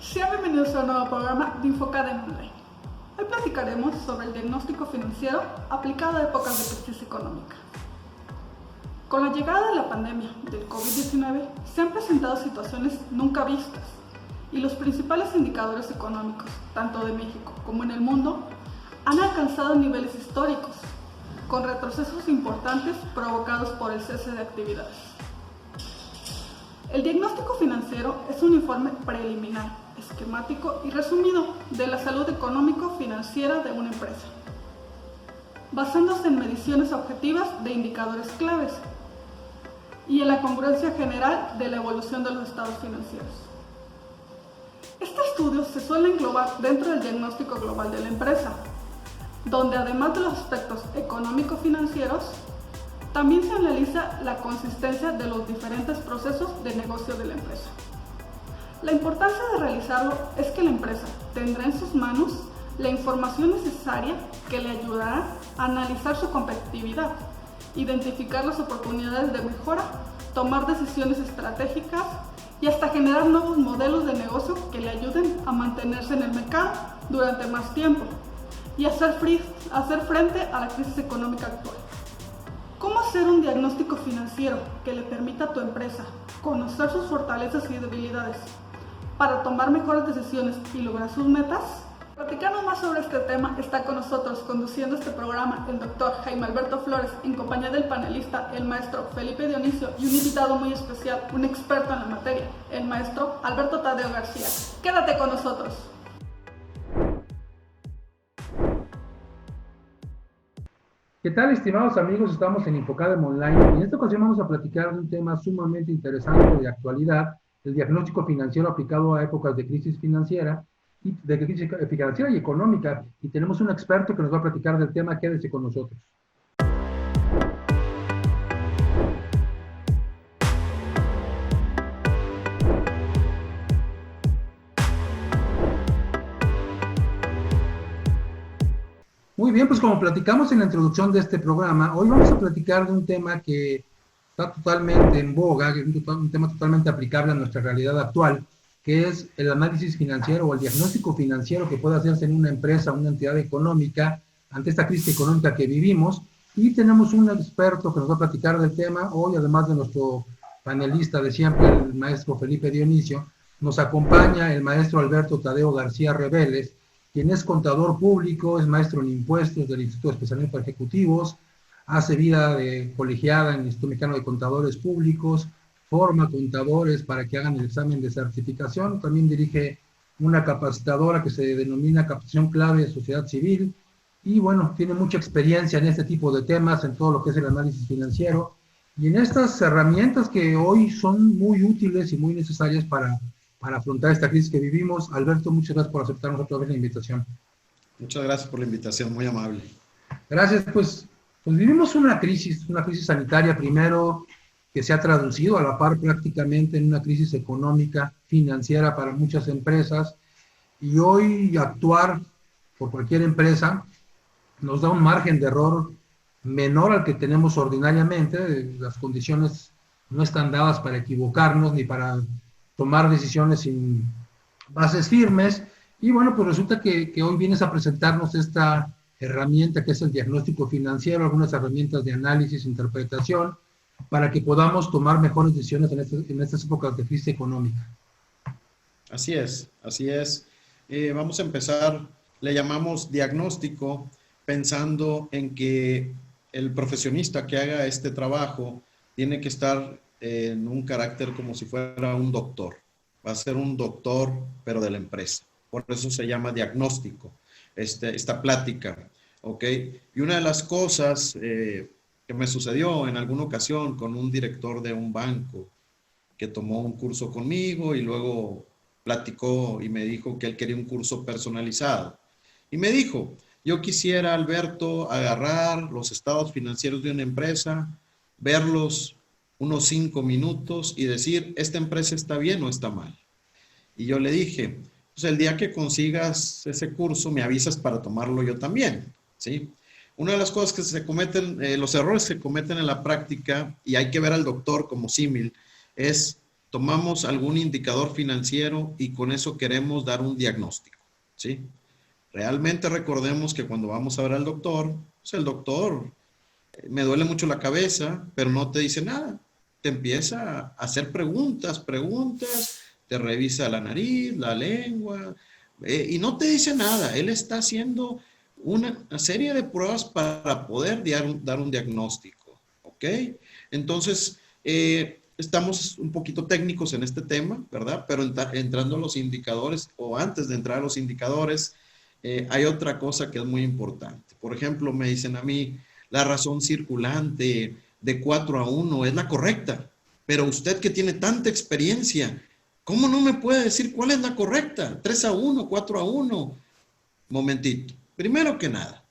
Sean bienvenidos a un nuevo programa de Infocadem Online. Hoy platicaremos sobre el diagnóstico financiero aplicado a épocas de crisis económica. Con la llegada de la pandemia del COVID-19 se han presentado situaciones nunca vistas y los principales indicadores económicos, tanto de México como en el mundo, han alcanzado niveles históricos, con retrocesos importantes provocados por el cese de actividades. El diagnóstico financiero es un informe preliminar, esquemático y resumido de la salud económico-financiera de una empresa, basándose en mediciones objetivas de indicadores claves y en la congruencia general de la evolución de los estados financieros. Este estudio se suele englobar dentro del diagnóstico global de la empresa, donde además de los aspectos económico-financieros, también se analiza la consistencia de los diferentes procesos de negocio de la empresa. La importancia de realizarlo es que la empresa tendrá en sus manos la información necesaria que le ayudará a analizar su competitividad, identificar las oportunidades de mejora, tomar decisiones estratégicas y hasta generar nuevos modelos de negocio que le ayuden a mantenerse en el mercado durante más tiempo y hacer frente a la crisis económica actual. ¿Cómo hacer un diagnóstico financiero que le permita a tu empresa conocer sus fortalezas y debilidades para tomar mejores decisiones y lograr sus metas? Platicando más sobre este tema, está con nosotros conduciendo este programa el doctor Jaime Alberto Flores en compañía del panelista, el maestro Felipe Dionisio, y un invitado muy especial, un experto en la materia, el maestro Alberto Tadeo García. Quédate con nosotros. ¿Qué tal, estimados amigos? Estamos en Infocadem Online y en esta ocasión vamos a platicar de un tema sumamente interesante de actualidad, el diagnóstico financiero aplicado a épocas de crisis financiera y económica. Y tenemos un experto que nos va a platicar del tema. Quédese con nosotros. Muy bien, pues como platicamos en la introducción de este programa, hoy vamos a platicar de un tema que está totalmente en boga, un tema totalmente aplicable a nuestra realidad actual, que es el análisis financiero o el diagnóstico financiero que puede hacerse en una empresa, una entidad económica, ante esta crisis económica que vivimos. Y tenemos un experto que nos va a platicar del tema hoy, además de nuestro panelista de siempre, el maestro Felipe Dionisio. Nos acompaña el maestro Alberto Tadeo García Reveles, quien es contador público, es maestro en impuestos del Instituto de Especialistas para Ejecutivos, hace vida de colegiada en el Instituto Mexicano de Contadores Públicos, forma contadores para que hagan el examen de certificación, también dirige una capacitadora que se denomina Capacitación Clave de Sociedad Civil, y bueno, tiene mucha experiencia en este tipo de temas, en todo lo que es el análisis financiero, y en estas herramientas que hoy son muy útiles y muy necesarias para afrontar esta crisis que vivimos. Alberto, muchas gracias por aceptarnos otra vez la invitación. Muchas gracias por la invitación, muy amable. Gracias, pues vivimos una crisis sanitaria primero, que se ha traducido a la par prácticamente en una crisis económica, financiera para muchas empresas, y hoy actuar por cualquier empresa nos da un margen de error menor al que tenemos ordinariamente. Las condiciones no están dadas para equivocarnos ni para tomar decisiones sin bases firmes. Y bueno, pues resulta que hoy vienes a presentarnos esta herramienta que es el diagnóstico financiero, algunas herramientas de análisis, interpretación, para que podamos tomar mejores decisiones en estas épocas de crisis económica. Así es, así es. Vamos a empezar, le llamamos diagnóstico, pensando en que el profesionista que haga este trabajo tiene que estar en un carácter como si fuera un doctor. Va a ser un doctor, pero de la empresa. Por eso se llama diagnóstico, esta plática, ¿ok? Y una de las cosas que me sucedió en alguna ocasión con un director de un banco que tomó un curso conmigo y luego platicó y me dijo que él quería un curso personalizado. Y me dijo, yo quisiera, Alberto, agarrar los estados financieros de una empresa, verlos unos 5 minutos y decir, ¿esta empresa está bien o está mal? Y yo le dije, pues el día que consigas ese curso me avisas para tomarlo yo también, ¿sí? Una de las cosas que se cometen, los errores que se cometen en la práctica, y hay que ver al doctor como símil, es tomamos algún indicador financiero y con eso queremos dar un diagnóstico, ¿sí? Realmente recordemos que cuando vamos a ver al doctor, pues el doctor, me duele mucho la cabeza, pero no te dice nada. Te empieza a hacer preguntas, te revisa la nariz, la lengua, y no te dice nada. Él está haciendo una serie de pruebas para poder dar un diagnóstico, ¿ok? Entonces, estamos un poquito técnicos en este tema, ¿verdad? Pero entrando a los indicadores, o antes de entrar a los indicadores, hay otra cosa que es muy importante. Por ejemplo, me dicen a mí, la razón circulante de 4-1 es la correcta, pero usted que tiene tanta experiencia, ¿cómo no me puede decir cuál es la correcta? 3-1, 4-1. Momentito. Primero que nada,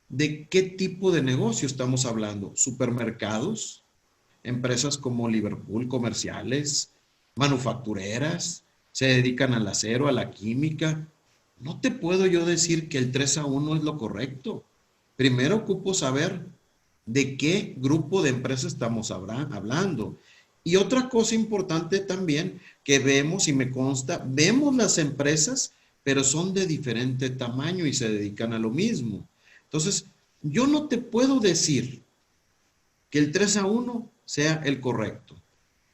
¿de qué tipo de negocio estamos hablando? ¿Supermercados? ¿Empresas como Liverpool, comerciales, manufactureras? ¿Se dedican al acero, a la química? No te puedo yo decir que el 3-1 es lo correcto. Primero ocupo saber de qué grupo de empresas estamos hablando. Y otra cosa importante también que vemos, y me consta, vemos las empresas, pero son de diferente tamaño y se dedican a lo mismo. Entonces, yo no te puedo decir que el 3-1 sea el correcto,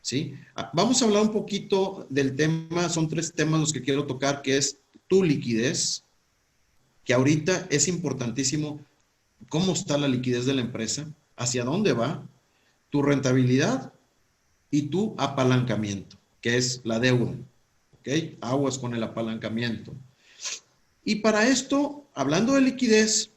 ¿sí? Vamos a hablar un poquito del tema, son 3 temas los que quiero tocar, que es tu liquidez, que ahorita es importantísimo. ¿Cómo está la liquidez de la empresa? ¿Hacia dónde va? Tu rentabilidad y tu apalancamiento, que es la deuda. ¿Ok? Aguas con el apalancamiento. Y para esto, hablando de liquidez,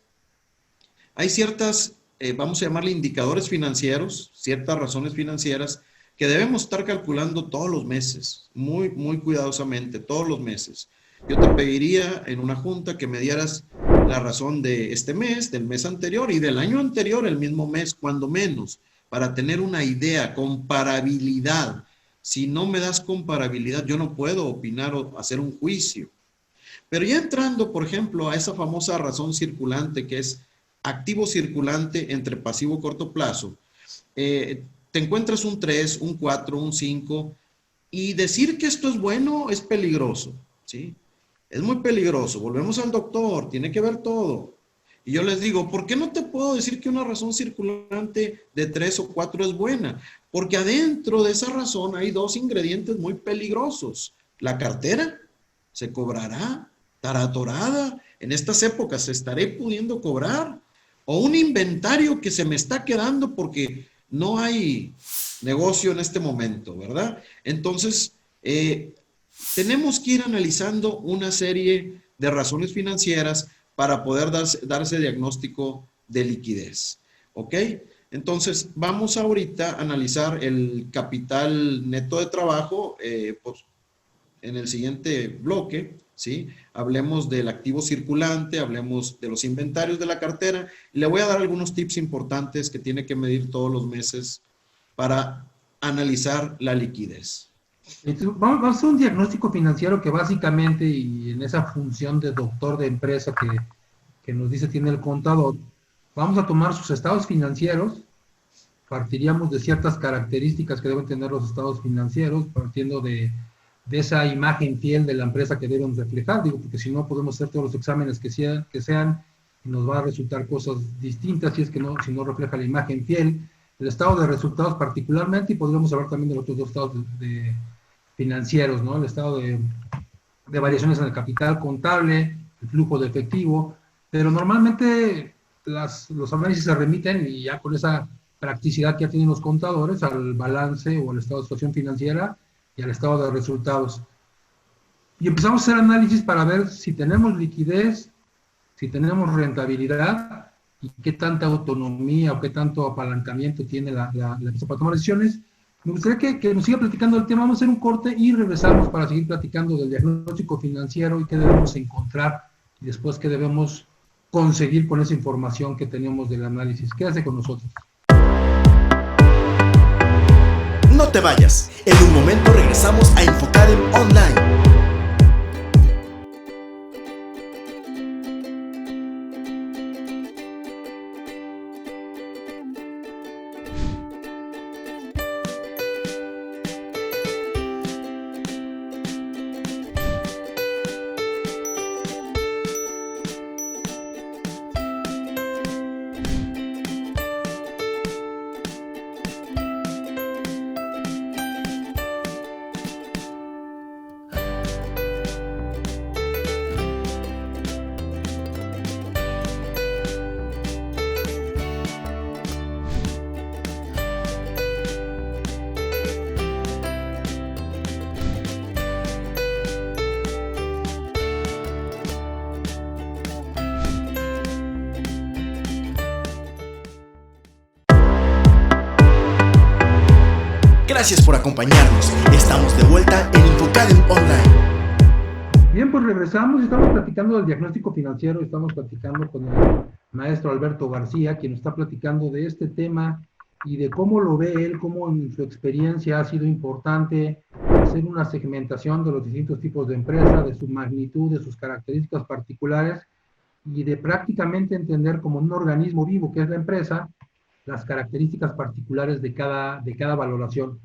hay ciertas, vamos a llamarle indicadores financieros, ciertas razones financieras que debemos estar calculando todos los meses, muy, muy cuidadosamente, todos los meses. Yo te pediría en una junta que me dieras la razón de este mes, del mes anterior y del año anterior, el mismo mes, cuando menos, para tener una idea, comparabilidad. Si no me das comparabilidad, yo no puedo opinar o hacer un juicio. Pero ya entrando, por ejemplo, a esa famosa razón circulante, que es activo circulante entre pasivo corto plazo, te encuentras un 3, un 4, un 5, y decir que esto es bueno es peligroso, ¿sí? Es muy peligroso. Volvemos al doctor, tiene que ver todo. Y yo les digo, ¿por qué no te puedo decir que una razón circulante de 3 o 4 es buena? Porque adentro de esa razón hay 2 ingredientes muy peligrosos. La cartera se cobrará, estará atorada. En estas épocas se estaré pudiendo cobrar. O un inventario que se me está quedando porque no hay negocio en este momento, ¿verdad? Entonces, tenemos que ir analizando una serie de razones financieras para poder darse diagnóstico de liquidez. ¿Ok? Entonces, vamos ahorita a analizar el capital neto de trabajo pues, en el siguiente bloque, ¿sí? Hablemos del activo circulante, hablemos de los inventarios de la cartera y le voy a dar algunos tips importantes que tiene que medir todos los meses para analizar la liquidez. Entonces, vamos a hacer un diagnóstico financiero que básicamente, y en esa función de doctor de empresa que nos dice tiene el contador, vamos a tomar sus estados financieros, partiríamos de ciertas características que deben tener los estados financieros, partiendo de esa imagen fiel de la empresa que deben reflejar, digo, porque si no podemos hacer todos los exámenes que sean y nos va a resultar cosas distintas si no refleja la imagen fiel, el estado de resultados particularmente, y podríamos hablar también de los otros 2 estados financieros, ¿no? El estado de variaciones en el capital contable, el flujo de efectivo, pero normalmente los análisis se remiten, y ya con esa practicidad que ya tienen los contadores, al balance o al estado de situación financiera y al estado de resultados. Y empezamos a hacer análisis para ver si tenemos liquidez, si tenemos rentabilidad y qué tanta autonomía o qué tanto apalancamiento tiene la empresa para tomar decisiones. Me gustaría que nos siga platicando el tema. Vamos a hacer un corte y regresamos para seguir platicando del diagnóstico financiero y qué debemos encontrar y después qué debemos conseguir con esa información que tenemos del análisis. Quédate con nosotros. No te vayas. En un momento regresamos a Infocadem Online. Gracias por acompañarnos. Estamos de vuelta en Infocadem Online. Bien, pues regresamos y estamos platicando del diagnóstico financiero. Estamos platicando con el maestro Alberto García, quien nos está platicando de este tema y de cómo lo ve él, cómo en su experiencia ha sido importante hacer una segmentación de los distintos tipos de empresa, de su magnitud, de sus características particulares y de prácticamente entender como un organismo vivo que es la empresa, las características particulares de cada valoración.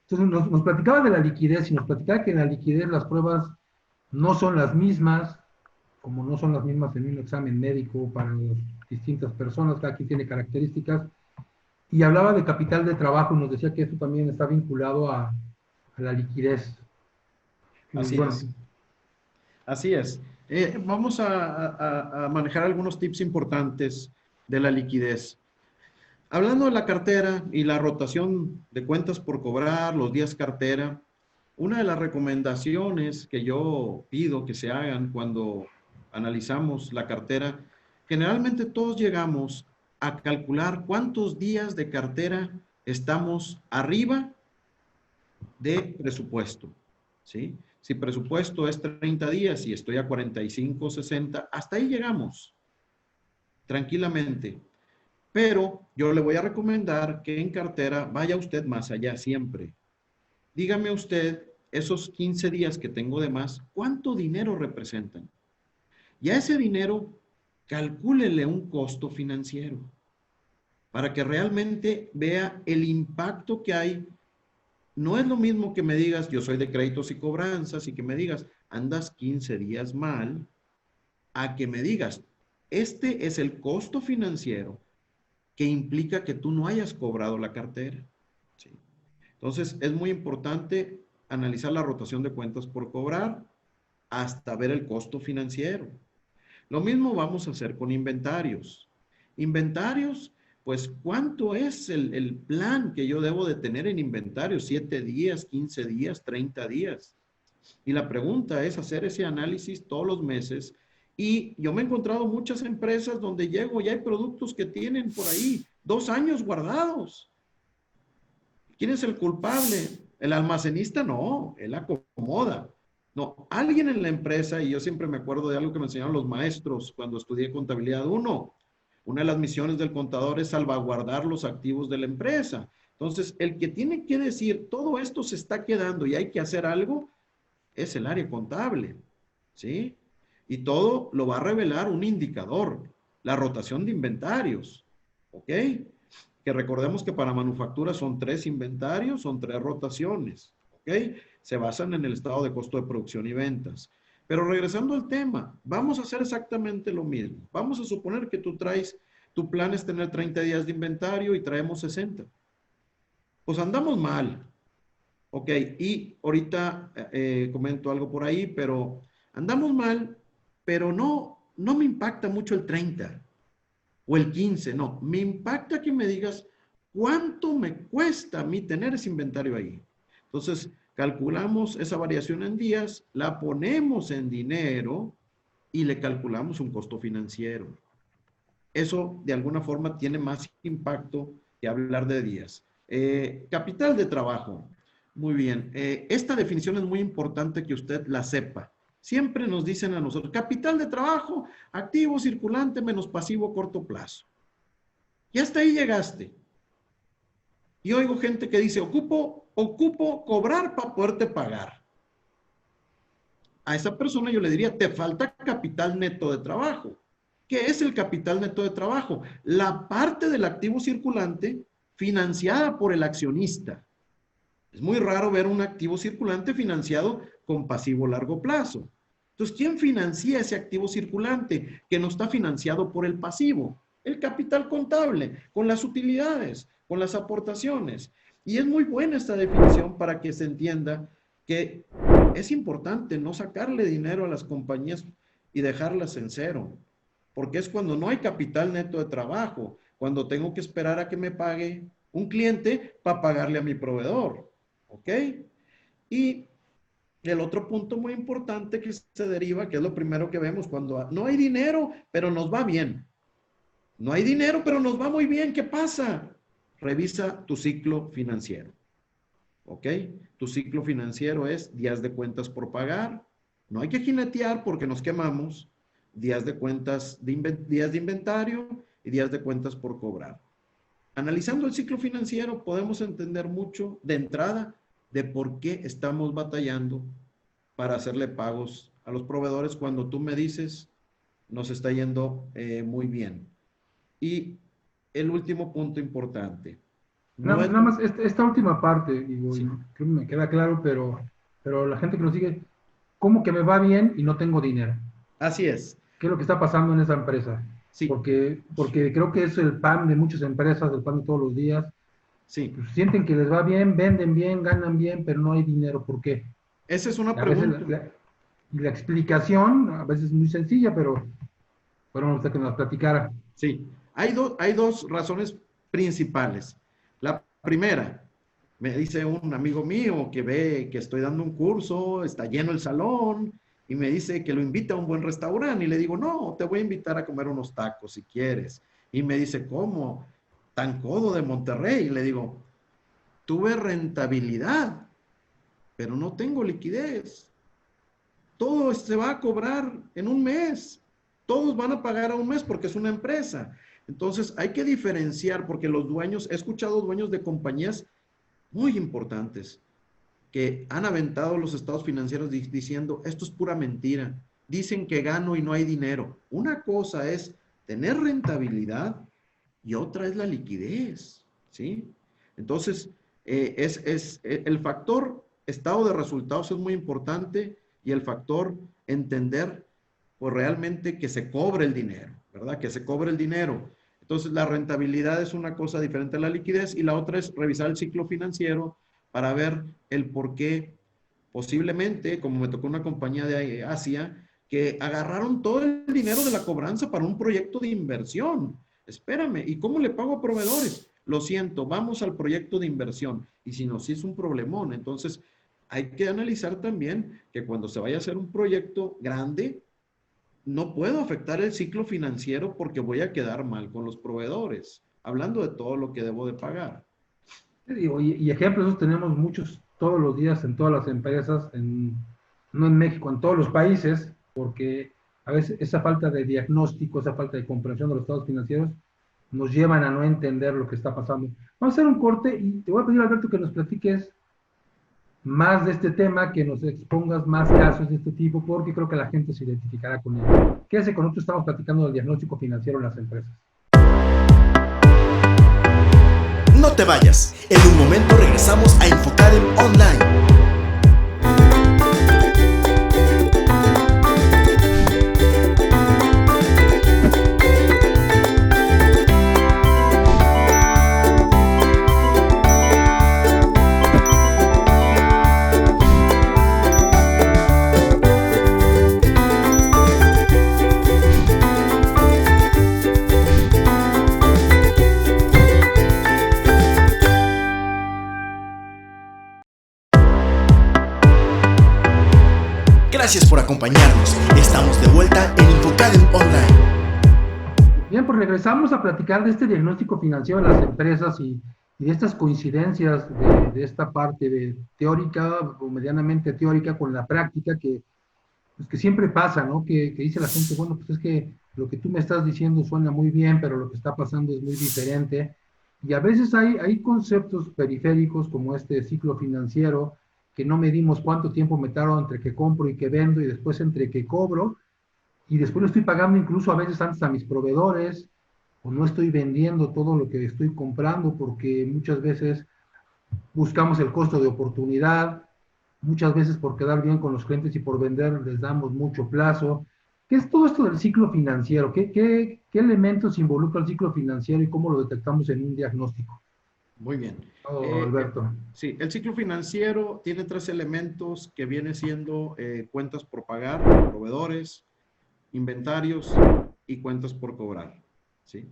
Entonces nos platicaba de la liquidez y nos platicaba que en la liquidez las pruebas no son las mismas, como no son las mismas en un examen médico para las distintas personas, cada quien tiene características, y hablaba de capital de trabajo y nos decía que esto también está vinculado a la liquidez. Así es. Así es. Vamos a manejar algunos tips importantes de la liquidez. Hablando de la cartera y la rotación de cuentas por cobrar, los días cartera, una de las recomendaciones que yo pido que se hagan cuando analizamos la cartera, generalmente todos llegamos a calcular cuántos días de cartera estamos arriba de presupuesto, ¿sí? Si presupuesto es 30 días y estoy a 45, 60, hasta ahí llegamos, tranquilamente. Pero yo le voy a recomendar que en cartera vaya usted más allá siempre. Dígame usted, esos 15 días que tengo de más, ¿cuánto dinero representan? Y a ese dinero, calcúlele un costo financiero para que realmente vea el impacto que hay. No es lo mismo que me digas, yo soy de créditos y cobranzas, y que me digas, andas 15 días mal, a que me digas, este es el costo financiero que implica que tú no hayas cobrado la cartera. ¿Sí? Entonces, es muy importante analizar la rotación de cuentas por cobrar hasta ver el costo financiero. Lo mismo vamos a hacer con inventarios. Inventarios, pues, ¿cuánto es el plan que yo debo de tener en inventario? 7 días, 15 días, 30 días. Y la pregunta es hacer ese análisis todos los meses. Y yo me he encontrado muchas empresas donde llego y hay productos que tienen por ahí 2 años guardados. ¿Quién es el culpable? El almacenista no, él acomoda. No, alguien en la empresa, y yo siempre me acuerdo de algo que me enseñaron los maestros cuando estudié contabilidad 1. Una de las misiones del contador es salvaguardar los activos de la empresa. Entonces, el que tiene que decir, todo esto se está quedando y hay que hacer algo, es el área contable, ¿sí? Y todo lo va a revelar un indicador, la rotación de inventarios, ¿ok? Que recordemos que para manufactura son 3 inventarios, son 3 rotaciones, ¿ok? Se basan en el estado de costo de producción y ventas. Pero regresando al tema, vamos a hacer exactamente lo mismo. Vamos a suponer que tu plan es tener 30 días de inventario y traemos 60. Pues andamos mal, ¿ok? Y ahorita comento algo por ahí, pero andamos mal, pero no me impacta mucho el 30 o el 15, no. Me impacta que me digas cuánto me cuesta a mí tener ese inventario ahí. Entonces, calculamos esa variación en días, la ponemos en dinero y le calculamos un costo financiero. Eso, de alguna forma, tiene más impacto que hablar de días. Capital de trabajo. Muy bien. Esta definición es muy importante que usted la sepa. Siempre nos dicen a nosotros, capital de trabajo, activo circulante menos pasivo corto plazo. Y hasta ahí llegaste. Y oigo gente que dice, ocupo cobrar para poderte pagar. A esa persona yo le diría, te falta capital neto de trabajo. ¿Qué es el capital neto de trabajo? La parte del activo circulante financiada por el accionista. Es muy raro ver un activo circulante financiado con pasivo largo plazo. Entonces, ¿quién financia ese activo circulante que no está financiado por el pasivo? El capital contable, con las utilidades, con las aportaciones. Y es muy buena esta definición para que se entienda que es importante no sacarle dinero a las compañías y dejarlas en cero, porque es cuando no hay capital neto de trabajo, cuando tengo que esperar a que me pague un cliente para pagarle a mi proveedor, ¿ok? Y el otro punto muy importante que se deriva, que es lo primero que vemos cuando no hay dinero, pero nos va bien. No hay dinero, pero nos va muy bien. ¿Qué pasa? Revisa tu ciclo financiero. ¿ok? Tu ciclo financiero es días de cuentas por pagar. No hay que jinetear porque nos quemamos. Días de cuentas, días de inventario y días de cuentas por cobrar. Analizando el ciclo financiero podemos entender mucho de entrada de por qué estamos batallando para hacerle pagos a los proveedores cuando tú me dices nos está yendo muy bien. Y el último punto importante. No es... Nada más esta última parte, digo, Sí, creo que me queda claro, pero la gente que nos sigue, ¿cómo que me va bien y no tengo dinero? así es. ¿Qué es lo que está pasando en esa empresa? Sí, Porque creo que es el pan de muchas empresas, el pan de todos los días. sí. Pues sienten que les va bien, venden bien, ganan bien, pero no hay dinero. ¿Por qué? Esa es una A veces pregunta. la explicación, a veces es muy sencilla, pero bueno, me gustaría que nos platicara. Sí, hay dos razones principales. La primera, me dice un amigo mío que ve que estoy dando un curso, está lleno el salón y me dice que lo invita a un buen restaurante y le digo, no, te voy a invitar a comer unos tacos si quieres. Y me dice, ¿cómo? Tan codo de Monterrey. Y le digo, tuve rentabilidad, pero no tengo liquidez. Todo se va a cobrar en un mes. Todos van a pagar a un mes porque es una empresa. Entonces hay que diferenciar porque los dueños, he escuchado dueños de compañías muy importantes que han aventado los estados financieros diciendo, esto es pura mentira. Dicen que gano y no hay dinero. Una cosa es tener rentabilidad y otra es la liquidez, ¿sí? Entonces, el factor estado de resultados es muy importante y el factor entender, pues realmente que se cobre el dinero, ¿verdad? Que se cobre el dinero. Entonces, la rentabilidad es una cosa diferente a la liquidez y la otra es revisar el ciclo financiero para ver el por qué posiblemente, como me tocó una compañía de Asia, que agarraron todo el dinero de la cobranza para un proyecto de inversión. Espérame, ¿y cómo le pago a proveedores? Lo siento, vamos al proyecto de inversión. Y si no, si es un problemón. Entonces, hay que analizar también que cuando se vaya a hacer un proyecto grande, no puedo afectar el ciclo financiero porque voy a quedar mal con los proveedores, hablando de todo lo que debo de pagar. Te digo, y ejemplos esos tenemos muchos todos los días en todas las empresas, no en México, en todos los países, porque a veces esa falta de diagnóstico, esa falta de comprensión de los estados financieros nos llevan a no entender lo que está pasando. Vamos a hacer un corte y te voy a pedir, Alberto, que nos platiques más de este tema, que nos expongas más casos de este tipo, porque creo que la gente se identificará con ello. Quédese con nosotros, estamos platicando del diagnóstico financiero en las empresas. No te vayas. En un momento regresamos a Infocadem Online. Gracias por acompañarnos. Estamos de vuelta en Infocadem Online. Bien, pues regresamos a platicar de este diagnóstico financiero de las empresas y de estas coincidencias de esta parte de teórica o medianamente teórica con la práctica pues que siempre pasa, ¿no? Que dice la gente, bueno, pues es que lo que tú me estás diciendo suena muy bien, pero lo que está pasando es muy diferente. Y a veces hay conceptos periféricos como este ciclo financiero, que no medimos cuánto tiempo me tardo entre que compro y que vendo y después entre que cobro, y después lo estoy pagando incluso a veces antes a mis proveedores, o no estoy vendiendo todo lo que estoy comprando porque muchas veces buscamos el costo de oportunidad, muchas veces por quedar bien con los clientes y por vender les damos mucho plazo. ¿Qué es todo esto del ciclo financiero? ¿Qué elementos involucra el ciclo financiero y cómo lo detectamos en un diagnóstico? Muy bien. Alberto. Sí, el ciclo financiero tiene tres elementos que viene siendo cuentas por pagar, proveedores, inventarios y cuentas por cobrar. ¿Sí?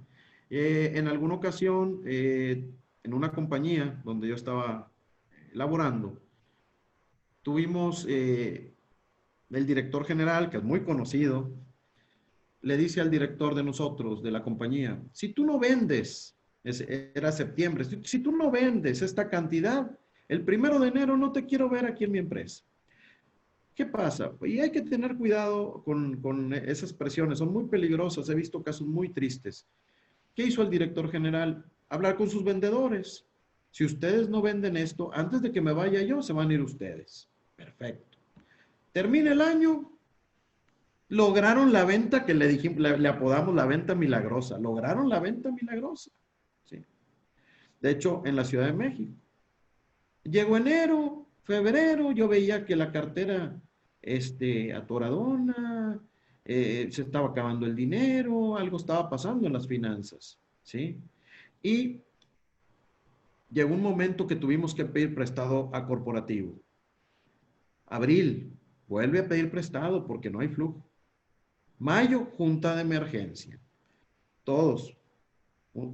En alguna ocasión, en una compañía donde yo estaba laborando, tuvimos el director general, que es muy conocido, le dice al director de nosotros, de la compañía, si tú no vendes, era septiembre, si tú no vendes esta cantidad, El 1 de enero no te quiero ver aquí en mi empresa. ¿Qué pasa? Y hay que tener cuidado con esas presiones, son muy peligrosas, he visto casos muy tristes. ¿Qué hizo el director general? Hablar con sus vendedores. Si ustedes no venden esto, antes de que me vaya yo, se van a ir ustedes. Perfecto. Termina el año, lograron la venta que le dijimos, le apodamos la venta milagrosa. Lograron la venta milagrosa. ¿Sí? De hecho, en la Ciudad de México. Llegó enero, febrero, yo veía que la cartera atoradona, se estaba acabando el dinero, algo estaba pasando en las finanzas, ¿sí? Y llegó un momento que tuvimos que pedir prestado a corporativo. Abril, vuelve a pedir prestado porque no hay flujo. Mayo, junta de emergencia. Todos.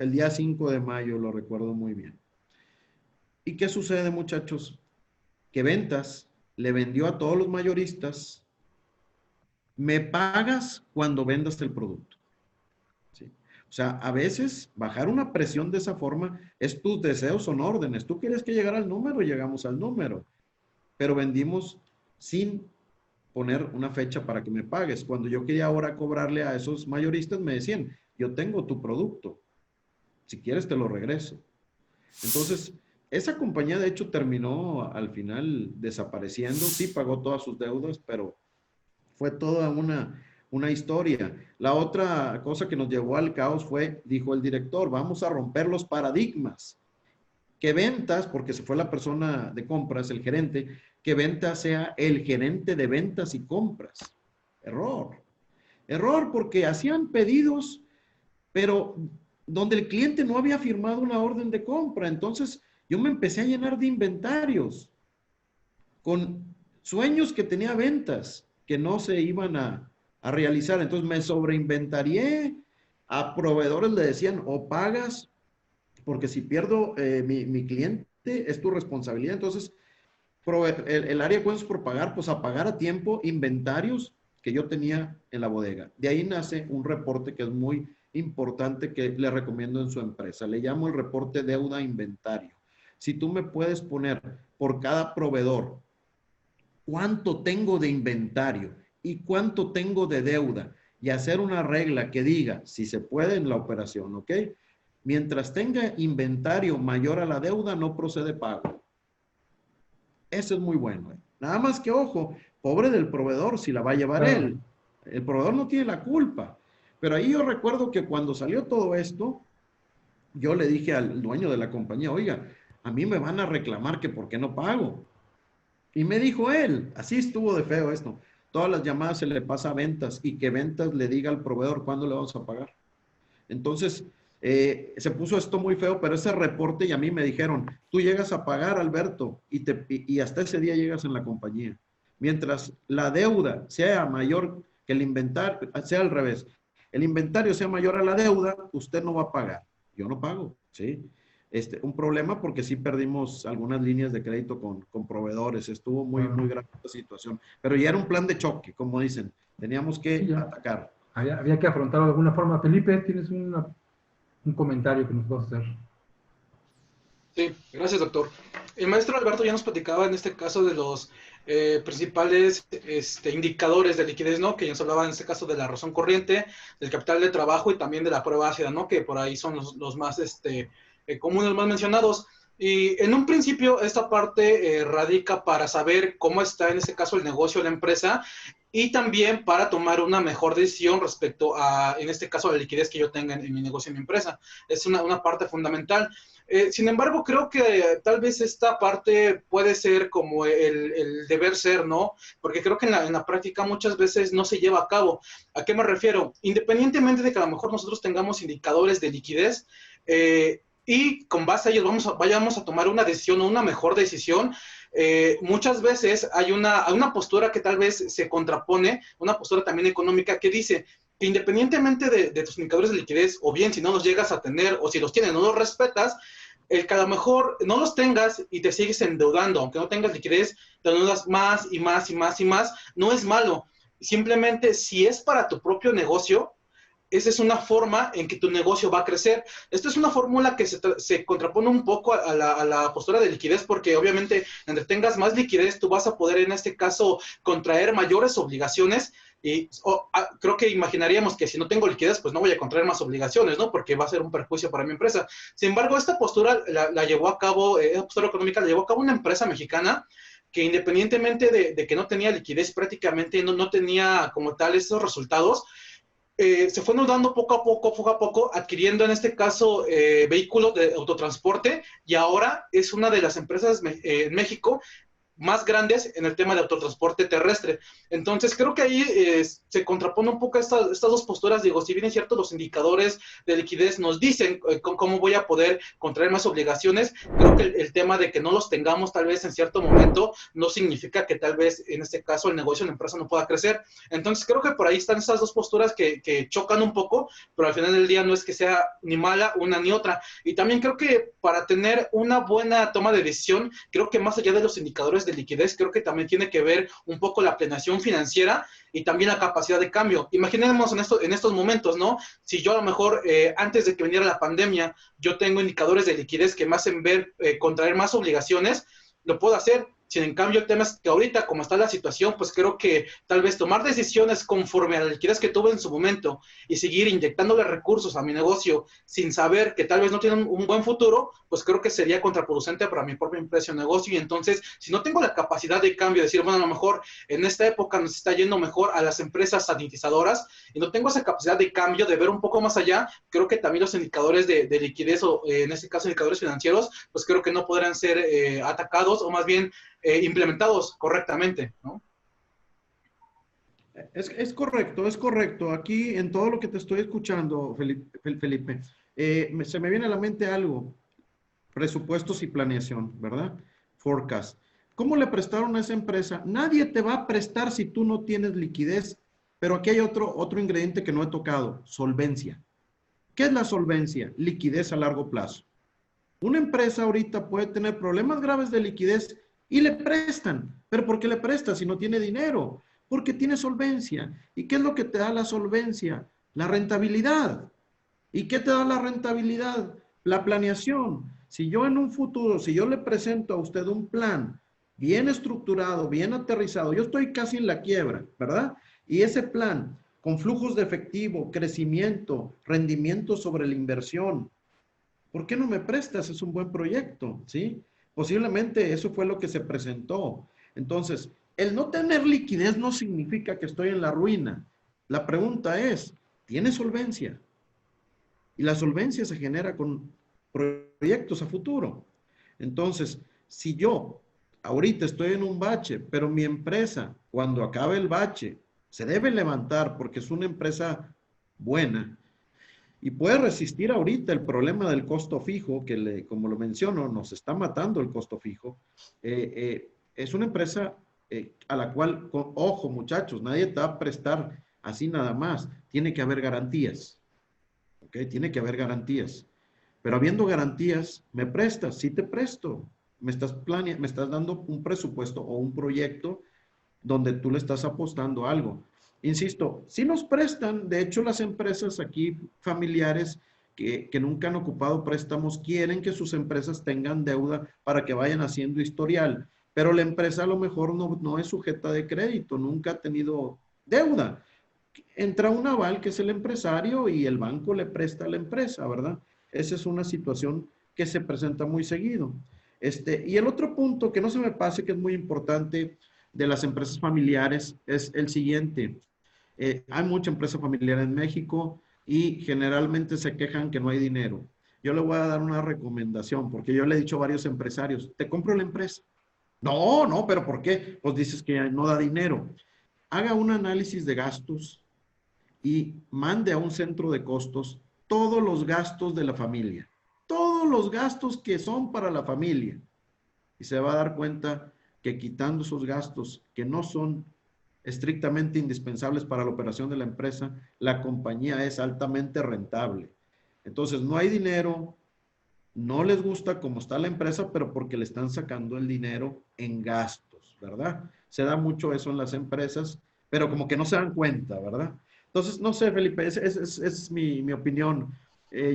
El día 5 de mayo, lo recuerdo muy bien. ¿Y qué sucede, muchachos? Que ventas le vendió a todos los mayoristas, me pagas cuando vendas el producto. ¿Sí? O sea, a veces bajar una presión de esa forma es tus deseos son órdenes. Tú quieres que llegara al número, llegamos al número. Pero vendimos sin poner una fecha para que me pagues. Cuando yo quería ahora cobrarle a esos mayoristas, me decían, yo tengo tu producto. Si quieres te lo regreso. Entonces, esa compañía de hecho terminó al final desapareciendo. Sí pagó todas sus deudas, pero fue toda una historia. La otra cosa que nos llevó al caos fue, dijo el director, vamos a romper los paradigmas. Que ventas, porque se fue la persona de compras, el gerente, que ventas sea el gerente de ventas y compras. Error. Error porque hacían pedidos, pero donde el cliente no había firmado una orden de compra. Entonces, yo me empecé a llenar de inventarios con sueños que tenía ventas que no se iban a realizar. Entonces me sobreinventarié. A proveedores le decían, o pagas, porque si pierdo mi cliente es tu responsabilidad. Entonces, el área de cuentas por pagar, pues a pagar a tiempo inventarios que yo tenía en la bodega. De ahí nace un reporte que es muy importante que le recomiendo en su empresa. Le llamo el reporte deuda inventario. Si tú me puedes poner por cada proveedor cuánto tengo de inventario y cuánto tengo de deuda y hacer una regla que diga si se puede en la operación, ¿ok? Mientras tenga inventario mayor a la deuda, no procede pago. Eso es muy bueno. Nada más que, ojo, pobre del proveedor si la va a llevar él. El proveedor no tiene la culpa. Pero ahí yo recuerdo que cuando salió todo esto, yo le dije al dueño de la compañía, oiga, a mí me van a reclamar que por qué no pago. Y me dijo él, así estuvo de feo esto, todas las llamadas se le pasa a ventas y que ventas le diga al proveedor cuándo le vamos a pagar. Entonces, se puso esto muy feo, pero ese reporte y a mí me dijeron, tú llegas a pagar, Alberto, y hasta ese día llegas en la compañía. Mientras la deuda sea mayor que el inventario, sea al revés, el inventario sea mayor a la deuda, usted no va a pagar. Yo no pago, ¿sí? Un problema porque sí perdimos algunas líneas de crédito con proveedores. Estuvo muy grave esta situación. Pero ya era un plan de choque, como dicen. Teníamos que atacar. Había que afrontarlo de alguna forma. Felipe, ¿tienes un comentario que nos vas a hacer? Sí, gracias, doctor. El maestro Alberto ya nos platicaba en este caso de los principales indicadores de liquidez, ¿no? Que ya nos hablaba en este caso de la razón corriente, del capital de trabajo y también de la prueba ácida, ¿no? Que por ahí son los más comunes, más mencionados. Y en un principio esta parte radica para saber cómo está en este caso el negocio de la empresa y también para tomar una mejor decisión respecto a, en este caso, la liquidez que yo tenga en mi negocio, en mi empresa. Es una parte fundamental. Sin embargo, creo que tal vez esta parte puede ser como el deber ser, ¿no? Porque creo que en la práctica muchas veces no se lleva a cabo. ¿A qué me refiero? Independientemente de que a lo mejor nosotros tengamos indicadores de liquidez, y con base a ellos vayamos a tomar una decisión o una mejor decisión, muchas veces hay una postura que tal vez se contrapone, una postura también económica que dice que independientemente de tus indicadores de liquidez, o bien si no los llegas a tener, o si los tienes no los respetas, el que a lo mejor no los tengas y te sigues endeudando, aunque no tengas liquidez, te endeudas más y más y más y más, no es malo. Simplemente si es para tu propio negocio, esa es una forma en que tu negocio va a crecer. Esta es una fórmula que se contrapone un poco a la postura de liquidez, porque obviamente entre tengas más liquidez, tú vas a poder en este caso contraer mayores obligaciones. Y creo que imaginaríamos que si no tengo liquidez, pues no voy a contraer más obligaciones, ¿no? Porque va a ser un perjuicio para mi empresa. Sin embargo, esta postura la llevó a cabo, esta postura económica la llevó a cabo una empresa mexicana que independientemente de que no tenía liquidez, prácticamente no tenía como tal esos resultados, se fue dando poco a poco, adquiriendo en este caso vehículos de autotransporte, y ahora es una de las empresas en México más grandes en el tema de autotransporte terrestre. Entonces, creo que ahí se contrapone un poco estas dos posturas. Digo, si bien es cierto, los indicadores de liquidez nos dicen cómo voy a poder contraer más obligaciones, creo que el tema de que no los tengamos tal vez en cierto momento no significa que tal vez en este caso el negocio, la empresa no pueda crecer. Entonces, creo que por ahí están esas dos posturas que chocan un poco, pero al final del día no es que sea ni mala una ni otra. Y también creo que para tener una buena toma de decisión, creo que más allá de los indicadores de liquidez, creo que también tiene que ver un poco la planeación financiera y también la capacidad de cambio. Imaginemos en estos momentos, ¿no? Si yo a lo mejor antes de que viniera la pandemia, yo tengo indicadores de liquidez que me hacen ver contraer más obligaciones, lo puedo hacer. Si en cambio el tema es que ahorita, como está la situación, pues creo que tal vez tomar decisiones conforme a la liquidez que tuve en su momento y seguir inyectándole recursos a mi negocio sin saber que tal vez no tienen un buen futuro, pues creo que sería contraproducente para mi propia empresa o negocio. Y entonces, si no tengo la capacidad de cambio, de decir, bueno, a lo mejor en esta época nos está yendo mejor a las empresas sanitizadoras y no tengo esa capacidad de cambio, de ver un poco más allá, creo que también los indicadores de liquidez o en este caso indicadores financieros, pues creo que no podrán ser atacados o más bien implementados correctamente, ¿no? Es correcto, es correcto. Aquí en todo lo que te estoy escuchando, Felipe, se me viene a la mente algo. Presupuestos y planeación, ¿verdad? Forecast. ¿Cómo le prestaron a esa empresa? Nadie te va a prestar si tú no tienes liquidez, pero aquí hay otro ingrediente que no he tocado, solvencia. ¿Qué es la solvencia? Liquidez a largo plazo. Una empresa ahorita puede tener problemas graves de liquidez y le prestan. ¿Pero por qué le prestas si no tiene dinero? Porque tiene solvencia. ¿Y qué es lo que te da la solvencia? La rentabilidad. ¿Y qué te da la rentabilidad? La planeación. Si yo en un futuro, si yo le presento a usted un plan bien estructurado, bien aterrizado, yo estoy casi en la quiebra, ¿verdad? Y ese plan con flujos de efectivo, crecimiento, rendimiento sobre la inversión, ¿por qué no me prestas? Es un buen proyecto, ¿sí? Posiblemente eso fue lo que se presentó. Entonces, el no tener liquidez no significa que estoy en la ruina. La pregunta es, ¿tiene solvencia? Y la solvencia se genera con proyectos a futuro. Entonces, si yo ahorita estoy en un bache, pero mi empresa, cuando acabe el bache, se debe levantar porque es una empresa buena, y puede resistir ahorita el problema del costo fijo, que como lo menciono, nos está matando el costo fijo. Es una empresa a la cual, ojo muchachos, nadie te va a prestar así nada más. Tiene que haber garantías. ¿Ok? Tiene que haber garantías. Pero habiendo garantías, ¿me prestas? Sí te presto. Me estás dando un presupuesto o un proyecto donde tú le estás apostando algo. Insisto, si nos prestan, de hecho las empresas aquí familiares que nunca han ocupado préstamos quieren que sus empresas tengan deuda para que vayan haciendo historial, pero la empresa a lo mejor no es sujeta de crédito, nunca ha tenido deuda. Entra un aval que es el empresario y el banco le presta a la empresa, ¿verdad? Esa es una situación que se presenta muy seguido. Y el otro punto que no se me pase, que es muy importante de las empresas familiares, es el siguiente. Hay mucha empresa familiar en México y generalmente se quejan que no hay dinero. Yo le voy a dar una recomendación, porque yo le he dicho a varios empresarios, te compro la empresa. No, pero ¿por qué? Pues dices que no da dinero. Haga un análisis de gastos y mande a un centro de costos todos los gastos de la familia. Todos los gastos que son para la familia. Y se va a dar cuenta que quitando esos gastos que no son estrictamente indispensables para la operación de la empresa, la compañía es altamente rentable. Entonces, no hay dinero, no les gusta cómo está la empresa, pero porque le están sacando el dinero en gastos, ¿verdad? Se da mucho eso en las empresas, pero como que no se dan cuenta, ¿verdad? Entonces, no sé, Felipe, es mi opinión.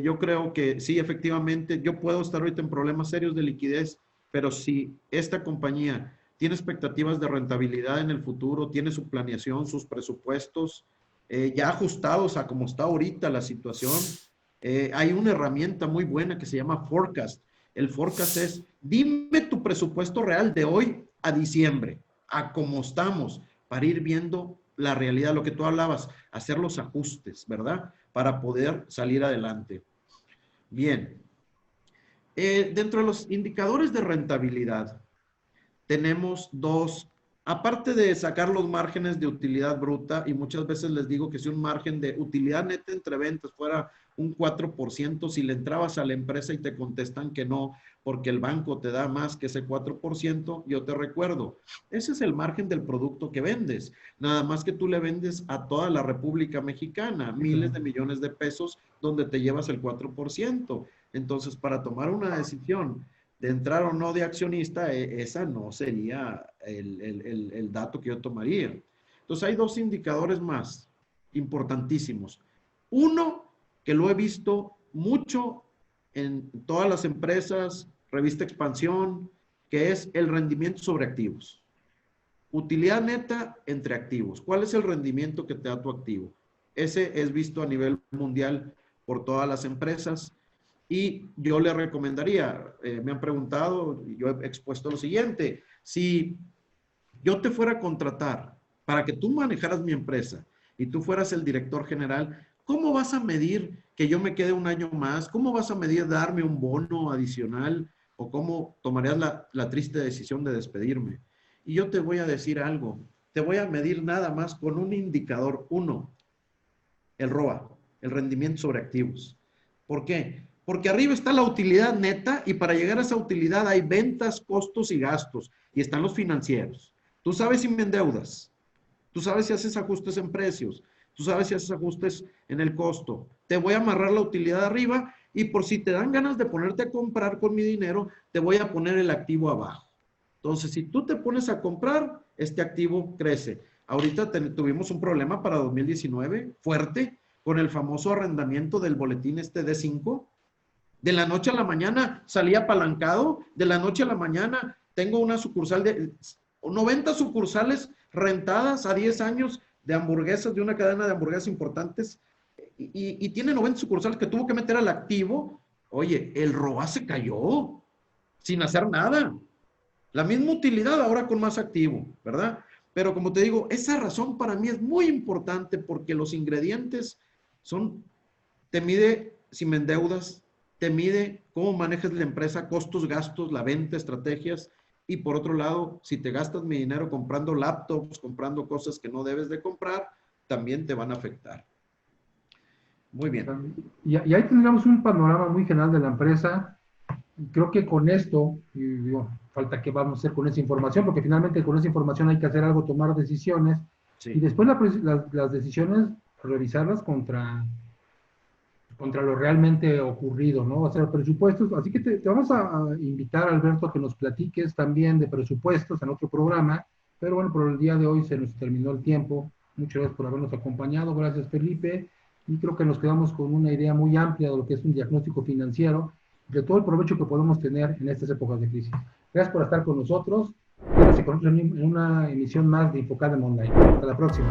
Yo creo que sí, efectivamente, yo puedo estar ahorita en problemas serios de liquidez, pero si esta compañía tiene expectativas de rentabilidad en el futuro, tiene su planeación, sus presupuestos ya ajustados a cómo está ahorita la situación, hay una herramienta muy buena que se llama Forecast. El Forecast es, dime tu presupuesto real de hoy a diciembre, a cómo estamos, para ir viendo la realidad, lo que tú hablabas, hacer los ajustes, ¿verdad? Para poder salir adelante. Bien. Dentro de los indicadores de rentabilidad, tenemos dos, aparte de sacar los márgenes de utilidad bruta, y muchas veces les digo que si un margen de utilidad neta entre ventas fuera un 4%, si le entrabas a la empresa y te contestan que no, porque el banco te da más que ese 4%, yo te recuerdo, ese es el margen del producto que vendes, nada más que tú le vendes a toda la República Mexicana, miles de millones de pesos, donde te llevas el 4%. Entonces, para tomar una decisión de entrar o no de accionista, esa no sería el dato que yo tomaría. Entonces, hay dos indicadores más importantísimos. Uno, que lo he visto mucho en todas las empresas, revista Expansión, que es el rendimiento sobre activos. Utilidad neta entre activos. ¿Cuál es el rendimiento que te da tu activo? Ese es visto a nivel mundial por todas las empresas. Y yo le recomendaría, me han preguntado, yo he expuesto lo siguiente, si yo te fuera a contratar para que tú manejaras mi empresa y tú fueras el director general, ¿cómo vas a medir que yo me quede un año más? ¿Cómo vas a medir darme un bono adicional? ¿O cómo tomarías la triste decisión de despedirme? Y yo te voy a decir algo, te voy a medir nada más con un indicador, uno, el ROA, el rendimiento sobre activos. ¿Por qué? Porque arriba está la utilidad neta y para llegar a esa utilidad hay ventas, costos y gastos. Y están los financieros. Tú sabes si me endeudas. Tú sabes si haces ajustes en precios. Tú sabes si haces ajustes en el costo. Te voy a amarrar la utilidad arriba y por si te dan ganas de ponerte a comprar con mi dinero, te voy a poner el activo abajo. Entonces, si tú te pones a comprar, este activo crece. Ahorita tuvimos un problema para 2019 fuerte con el famoso arrendamiento del boletín D5. De la noche a la mañana salía apalancado, de la noche a la mañana tengo una sucursal de 90 sucursales rentadas a 10 años de hamburguesas, de una cadena de hamburguesas importantes, y tiene 90 sucursales que tuvo que meter al activo. Oye, el ROA se cayó sin hacer nada. La misma utilidad ahora con más activo, ¿verdad? Pero como te digo, esa razón para mí es muy importante porque los ingredientes son, te mide si me endeudas, te mide cómo manejas la empresa, costos, gastos, la venta, estrategias. Y por otro lado, si te gastas mi dinero comprando laptops, comprando cosas que no debes de comprar, también te van a afectar. Muy bien. Y ahí tendríamos un panorama muy general de la empresa. Creo que con esto, y digo, falta que vamos a hacer con esa información, porque finalmente con esa información hay que hacer algo, tomar decisiones, sí. Y después las decisiones, revisarlas contra lo realmente ocurrido, ¿no? Hacer presupuestos, así que te vamos a invitar, Alberto, a que nos platiques también de presupuestos en otro programa, pero bueno, por el día de hoy se nos terminó el tiempo. Muchas gracias por habernos acompañado, gracias Felipe, y creo que nos quedamos con una idea muy amplia de lo que es un diagnóstico financiero, de todo el provecho que podemos tener en estas épocas de crisis. Gracias por estar con nosotros, quédate con nosotros en una emisión más de Infocadem Online. Hasta la próxima.